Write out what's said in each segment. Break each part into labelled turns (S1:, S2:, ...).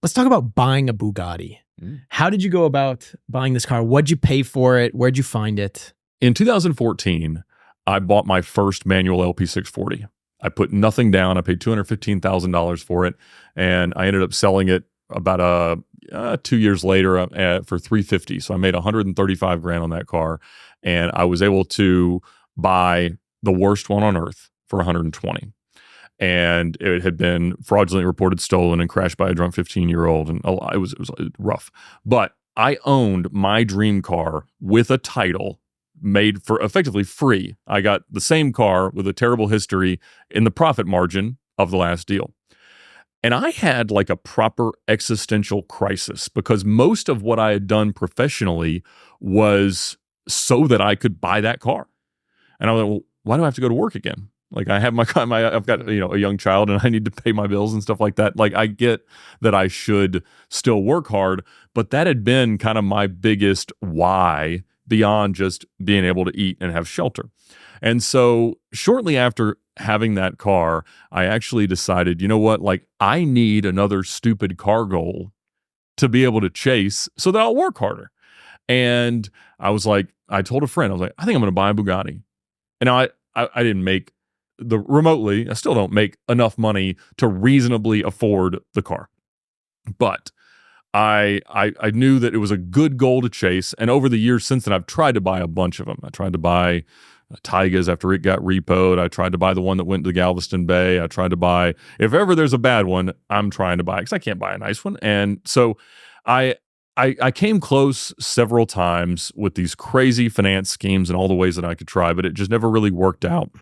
S1: Let's talk about buying a Bugatti. How did you go about buying this car? What'd you pay for it? Where'd you find it?
S2: In 2014, I bought my first manual LP640. I put nothing down. I paid $215,000 for it, and I ended up selling it about 2 years later for $350,000. So I made $135,000 on that car, and I was able to buy the worst one on earth for $120,000. And it had been fraudulently reported stolen and crashed by a drunk 15-year-old, and it was rough. But I owned my dream car with a title made for effectively free. I got the same car with a terrible history in the profit margin of the last deal. And I had like a proper existential crisis because most of what I had done professionally was so that I could buy that car. And I was like, well, why do I have to go to work again? Like I have I've got, a young child and I need to pay my bills and stuff like that. Like I get that I should still work hard, but that had been kind of my biggest why beyond just being able to eat and have shelter. And so shortly after having that car, I actually decided, you know what, like I need another stupid car goal to be able to chase so that I'll work harder. And I was like, I told a friend, I was like, I think I'm going to buy a Bugatti. And now I didn't make I still don't make enough money to reasonably afford the car. But I knew that it was a good goal to chase. And over the years since then, I've tried to buy a bunch of them. I tried to buy Taigas after it got repoed. I tried to buy the one that went to Galveston Bay. I tried to buy, if ever there's a bad one, I'm trying to buy because I can't buy a nice one. And so I came close several times with these crazy finance schemes and all the ways that I could try, but it just never really worked out.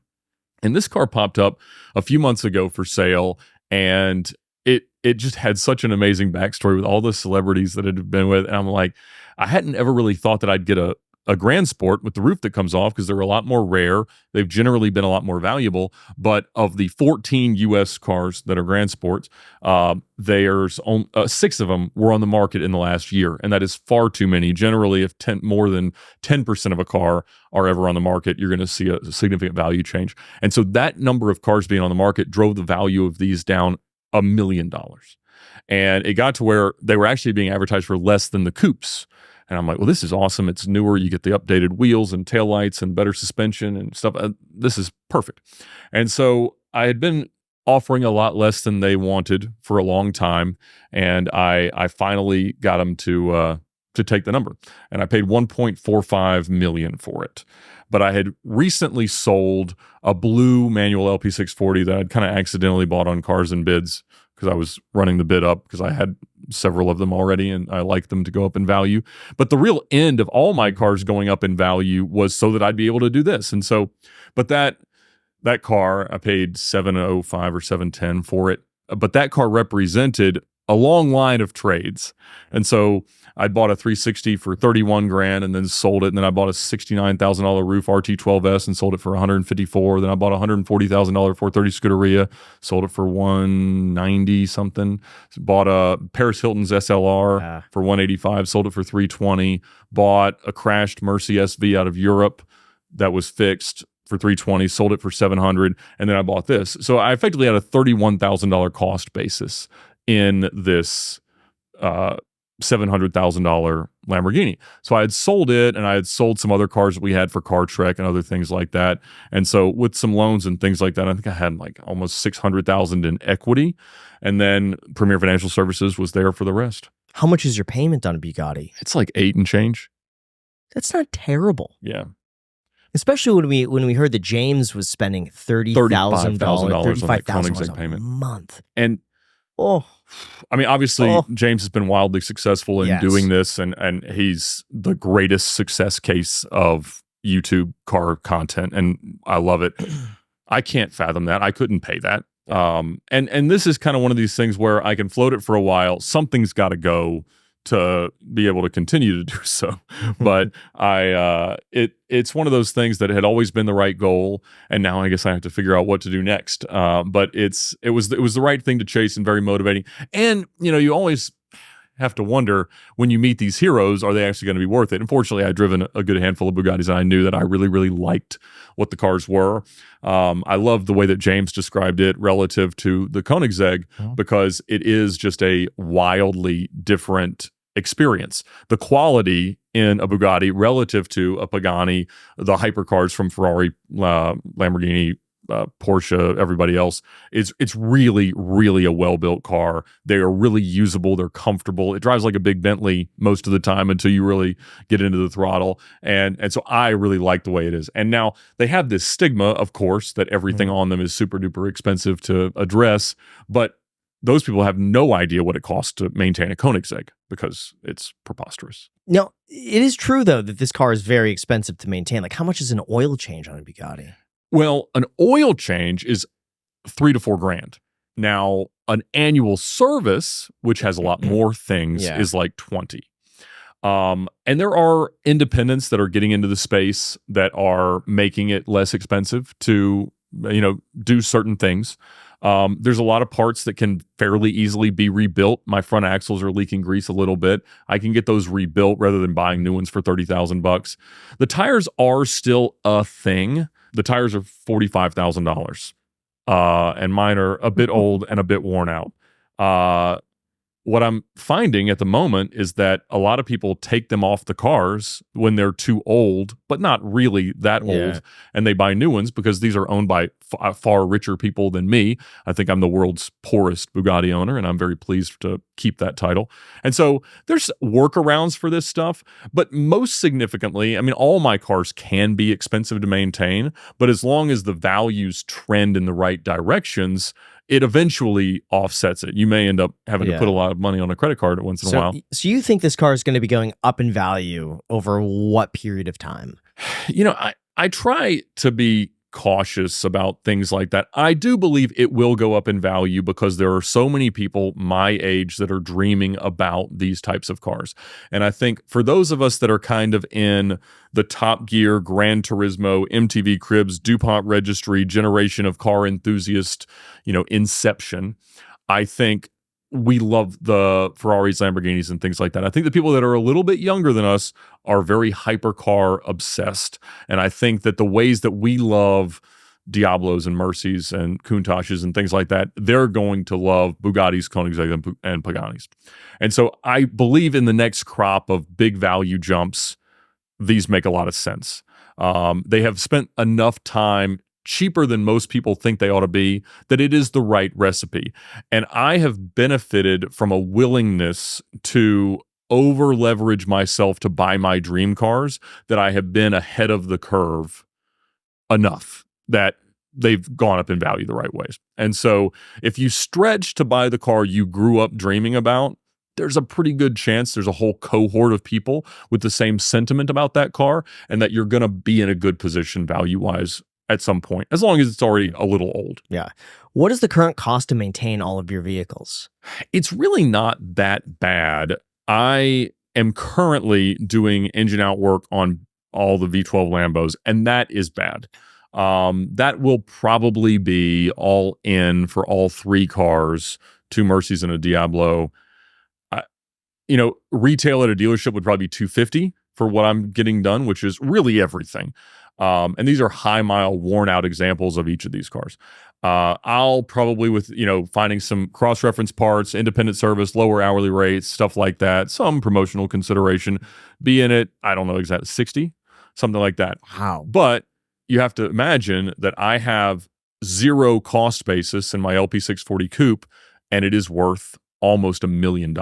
S2: And this car popped up a few months ago for sale, and it just had such an amazing backstory with all the celebrities that it had been with. And I'm like, I hadn't ever really thought that I'd get a Grand Sport with the roof that comes off because they're a lot more rare. They've generally been a lot more valuable. But of the 14 U.S. cars that are Grand Sports, there's 6 of them were on the market in the last year. And that is far too many. Generally, if more than 10% of a car are ever on the market, you're going to see a significant value change. And so that number of cars being on the market drove the value of these down $1 million. And it got to where they were actually being advertised for less than the coupes. And I'm like, well, this is awesome. It's newer. You get the updated wheels and taillights and better suspension and stuff. This is perfect. And so I had been offering a lot less than they wanted for a long time. And I finally got them to take the number. And I paid $1.45 million for it. But I had recently sold a blue manual LP640 that I'd kind of accidentally bought on Cars and Bids because I was running the bid up because I had several of them already and I like them to go up in value. But the real end of all my cars going up in value was so that I'd be able to do this. And so, but that car, I paid $705 or $710 for it. But that car represented a long line of trades. And so I bought a 360 for $31,000 and then sold it. And then I bought a $69,000 roof RT12S and sold it for $154,000. Then I bought a $140,000 430 Scuderia, sold it for $190 something. Bought a Paris Hilton's SLR for $185, sold it for $320. Bought a crashed Mercy SV out of Europe that was fixed for $320, sold it for $700. And then I bought this. So I effectively had a $31,000 cost basis in this $700,000 Lamborghini. So I had sold it, and I had sold some other cars that we had for Car Trek and other things like that. And so with some loans and things like that, I think I had like almost $600,000 in equity. And then Premier Financial Services was there for the rest.
S3: How much is your payment on a Bugatti?
S2: It's like 8 and change.
S3: That's not terrible.
S2: Yeah.
S3: Especially when we heard that James was spending $35,000 a month.
S2: And I mean, obviously, James has been wildly successful in doing this, and he's the greatest success case of YouTube car content, and I love it. I can't fathom that. I couldn't pay that. And this is kind of one of these things where I can float it for a while. Something's got to go to be able to continue to do so. But it's one of those things that had always been the right goal, and now I guess I have to figure out what to do next. But it was the right thing to chase and very motivating. And you always, have to wonder, when you meet these heroes, are they actually going to be worth it? Unfortunately, I'd driven a good handful of Bugattis, and I knew that I really, really liked what the cars were. I love the way that James described it relative to the Koenigsegg, because it is just a wildly different experience. The quality in a Bugatti relative to a Pagani, the hypercars from Ferrari, Lamborghini, Porsche, everybody else, it's really, really a well-built car. They are really usable. They're comfortable. It drives like a big Bentley most of the time until you really get into the throttle. And so I really like the way it is. And now they have this stigma, of course, that everything on them is super duper expensive to address, but those people have no idea what it costs to maintain a Koenigsegg, because it's preposterous.
S3: Now, it is true, though, that this car is very expensive to maintain. Like, how much is an oil change on a Bugatti?
S2: Well, an oil change is $3,000 to $4,000. Now, an annual service, which has a lot more things, is like $20,000. And there are independents that are getting into the space that are making it less expensive to, do certain things. There's a lot of parts that can fairly easily be rebuilt. My front axles are leaking grease a little bit. I can get those rebuilt rather than buying new ones for $30,000. The tires are still a thing. The tires are $45,000, and mine are a bit old and a bit worn out. What I'm finding at the moment is that a lot of people take them off the cars when they're too old, but not really that old, and they buy new ones because these are owned by far richer people than me. I think I'm the world's poorest Bugatti owner, and I'm very pleased to keep that title. And so there's workarounds for this stuff, but most significantly, I mean, all my cars can be expensive to maintain, but as long as the values trend in the right directions, it eventually offsets it. You may end up having to put a lot of money on a credit card once in a while.
S3: So you think this car is going to be going up in value over what period of time?
S2: I try to be cautious about things like that. I do believe it will go up in value because there are so many people my age that are dreaming about these types of cars. And I think for those of us that are kind of in the Top Gear, Gran Turismo, MTV Cribs, DuPont Registry generation of car enthusiast, inception, I think we love the Ferraris, Lamborghinis, and things like that. I think the people that are a little bit younger than us are very hypercar obsessed. And I think that the ways that we love Diablos and Mercies and Countaches and things like that, they're going to love Bugattis, Koenigsegg, and Paganis. And so I believe in the next crop of big value jumps, these make a lot of sense. They have spent enough time cheaper than most people think they ought to be, that it is the right recipe. And I have benefited from a willingness to over leverage myself to buy my dream cars, that I have been ahead of the curve enough that they've gone up in value the right ways. And so if you stretch to buy the car you grew up dreaming about, there's a pretty good chance there's a whole cohort of people with the same sentiment about that car, and that you're going to be in a good position value-wise at some point, as long as it's already a little old.
S3: Yeah. What is the current cost to maintain all of your vehicles?
S2: It's really not that bad. I am currently doing engine out work on all the V12 Lambos, and that is bad. That will probably be all in for all three cars, 2 Mercies and a Diablo. Retail at a dealership would probably be $250 for what I'm getting done, which is really everything. And these are high mile worn out examples of each of these cars. I'll probably, with, finding some cross-reference parts, independent service, lower hourly rates, stuff like that, some promotional consideration, be in it, I don't know exactly, 60, something like that.
S3: Wow.
S2: But you have to imagine that I have zero cost basis in my LP640 coupe, and it is worth almost $1 million.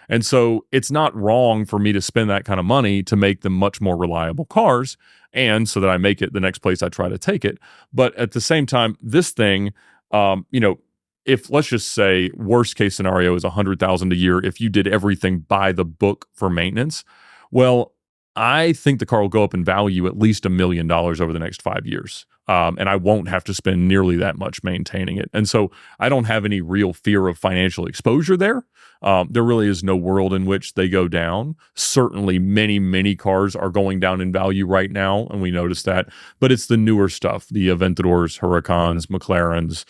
S2: And so it's not wrong for me to spend that kind of money to make them much more reliable cars, and so that I make it the next place I try to take it. But at the same time, this thing, if, let's just say, worst case scenario is $100,000 a year, if you did everything by the book for maintenance, well, I think the car will go up in value at least $1 million over the next 5 years. And I won't have to spend nearly that much maintaining it. And so I don't have any real fear of financial exposure there. There really is no world in which they go down. Certainly many, many cars are going down in value right now, and we notice that. But it's the newer stuff, the Aventadors, Huracans, McLarens,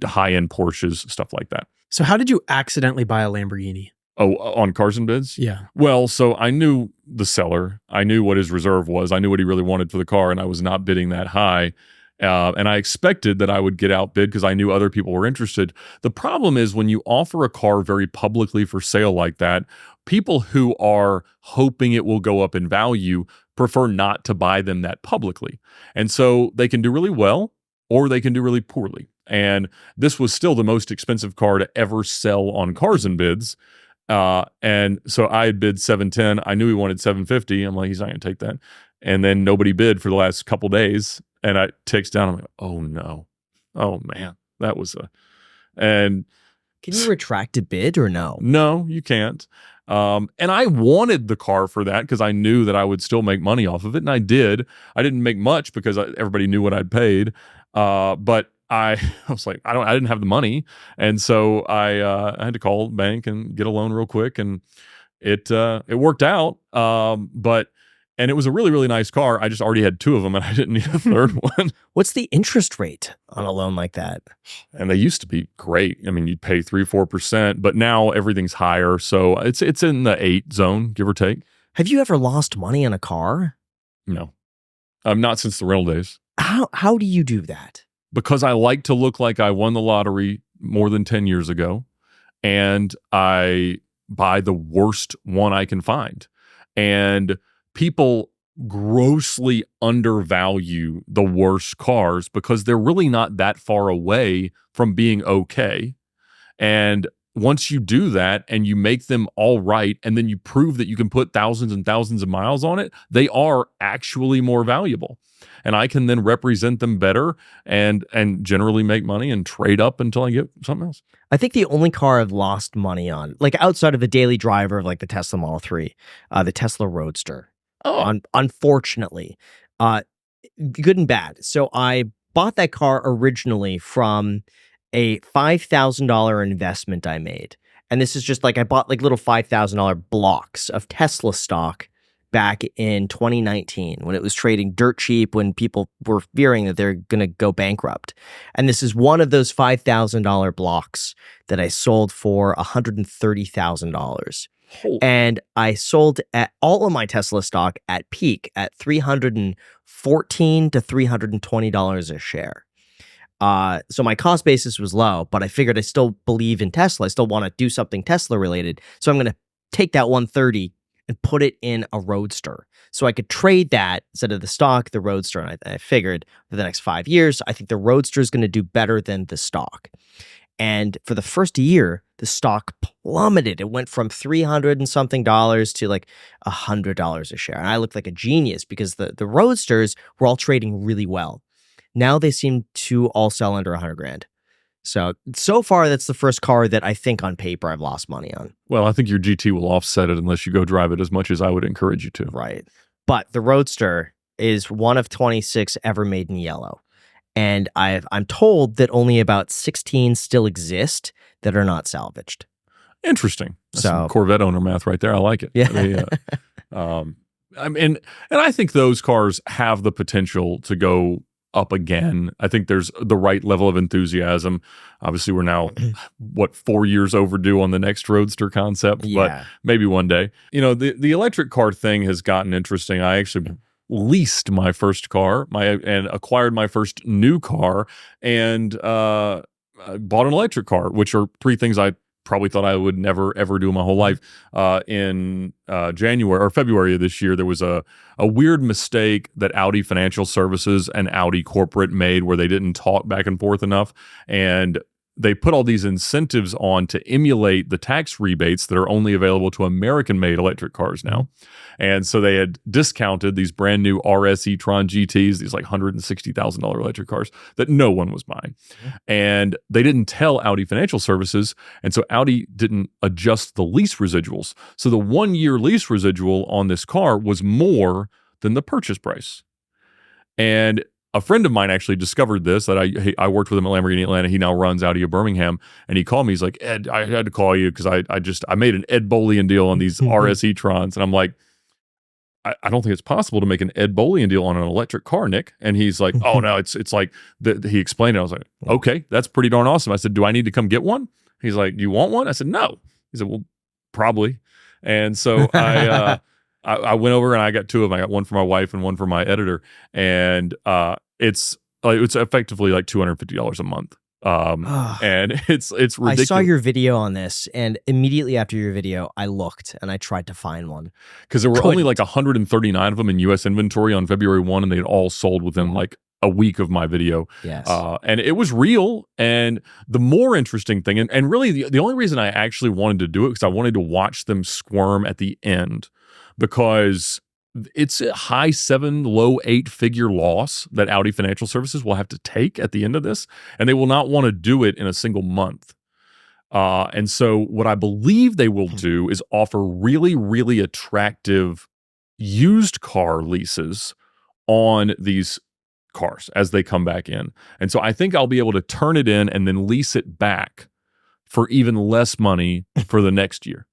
S2: high-end Porsches, stuff like that.
S1: So how did you accidentally buy a Lamborghini?
S2: Oh, on Cars and Bids?
S1: Yeah.
S2: Well, so I knew the seller. I knew what his reserve was. I knew what he really wanted for the car, and I was not bidding that high. And I expected that I would get outbid because I knew other people were interested. The problem is when you offer a car very publicly for sale like that, people who are hoping it will go up in value prefer not to buy them that publicly. And so they can do really well or they can do really poorly. And this was still the most expensive car to ever sell on Cars and Bids. And so I had bid 710. I knew he wanted 750. I'm like, he's not going to take that. And then nobody bid for the last couple days. And I text down. I'm like, oh no. Oh man. That was and
S3: can you retract a bid or no?
S2: No, you can't. And I wanted the car for that because I knew that I would still make money off of it. And I did. I didn't make much because everybody knew what I'd paid. But I was like, I didn't have the money. And so I had to call the bank and get a loan real quick. And it worked out. And it was a really, really nice car. I just already had two of them and I didn't need a third one.
S3: What's the interest rate on a loan like that?
S2: And they used to be great. I mean, you'd pay 3-4%, but now everything's higher. So it's in the 8 zone, give or take.
S3: Have you ever lost money on a car?
S2: No. Not since the rental days.
S3: How do you do that?
S2: Because I like to look like I won the lottery more than 10 years ago, and I buy the worst one I can find. And people grossly undervalue the worst cars because they're really not that far away from being okay. And once you do that and you make them all right, and then you prove that you can put thousands and thousands of miles on it, they are actually more valuable. And I can then represent them better and generally make money and trade up until I get something else.
S3: I think the only car I've lost money on, like outside of the daily driver of like the Tesla Model 3, the Tesla Roadster. Unfortunately, good and bad. So I bought that car originally from a $5,000 investment I made. And this is just like I bought like little $5,000 blocks of Tesla stock back in 2019 when it was trading dirt cheap, when people were fearing that they're going to go bankrupt. And this is one of those $5,000 blocks that I sold for $130,000. And I sold at all of my Tesla stock at peak at $314 to $320 a share. So my cost basis was low, but I figured I still believe in Tesla. I still want to do something Tesla related. So I'm going to take that 130 and put it in a Roadster. So I could trade that instead of the stock, the Roadster. And I figured for the next 5 years, I think the Roadster is going to do better than the stock. And for the first year, the stock plummeted. It went from $300 and something to like $100 a share. And I looked like a genius because the Roadsters were all trading really well. Now they seem to all sell under $100,000. So far, that's the first car that I think on paper I've lost money on.
S2: Well, I think your GT will offset it unless you go drive it as much as I would encourage you to.
S3: Right. But the Roadster is one of 26 ever made in yellow. And I'm told that only about 16 still exist that are not salvaged.
S2: Interesting. That's some Corvette owner math right there. I like it.
S3: Yeah.
S2: I mean, and I think those cars have the potential to go up again. I think there's the right level of enthusiasm. Obviously, we're now, 4 years overdue on the next Roadster concept, but maybe one day. You know, the electric car thing has gotten interesting. I actually leased my first car and acquired my first new car and bought an electric car, which are 3 things I probably thought I would never, ever do in my whole life. In January or February of this year, there was a weird mistake that Audi Financial Services and Audi Corporate made where they didn't talk back and forth enough. And they put all these incentives on to emulate the tax rebates that are only available to American-made electric cars now. And so they had discounted these brand new RS e-tron GTs, these like $160,000 electric cars that no one was buying. And they didn't tell Audi Financial Services, and so Audi didn't adjust the lease residuals. So the 1-year lease residual on this car was more than the purchase price. And a friend of mine actually discovered this, that I worked with him at Lamborghini Atlanta. He now runs Audi of Birmingham. And he called me. He's like, Ed, I had to call you because I made an Ed Bolian deal on these RS e-trons. And I'm like, I don't think it's possible to make an Ed Bolian deal on an electric car, Nick. And he's like, oh, no, it's like, he explained it. I was like, okay, that's pretty darn awesome. I said, do I need to come get one? He's like, do you want one? I said, no. He said, well, Probably. And so I went over and I got two of them. I got one for my wife and one for my editor. And it's effectively like $250 a month. And it's ridiculous.
S3: I saw your video on this, and immediately after your video, I looked and I tried to find one.
S2: Because there were only like 139 of them in U.S. inventory on February 1, and they'd all sold within like a week of my video.
S3: Yes.
S2: And it was real. And the more interesting thing, and really the only reason I actually wanted to do it, because I wanted to watch them squirm at the end, because it's a high 7, low 8-figure loss that Audi Financial Services will have to take at the end of this, and they will not want to do it in a single month. And so what I believe they will do is offer really, really attractive used car leases on these cars as they come back in. And so I think I'll be able to turn it in and then lease it back for even less money for the next year.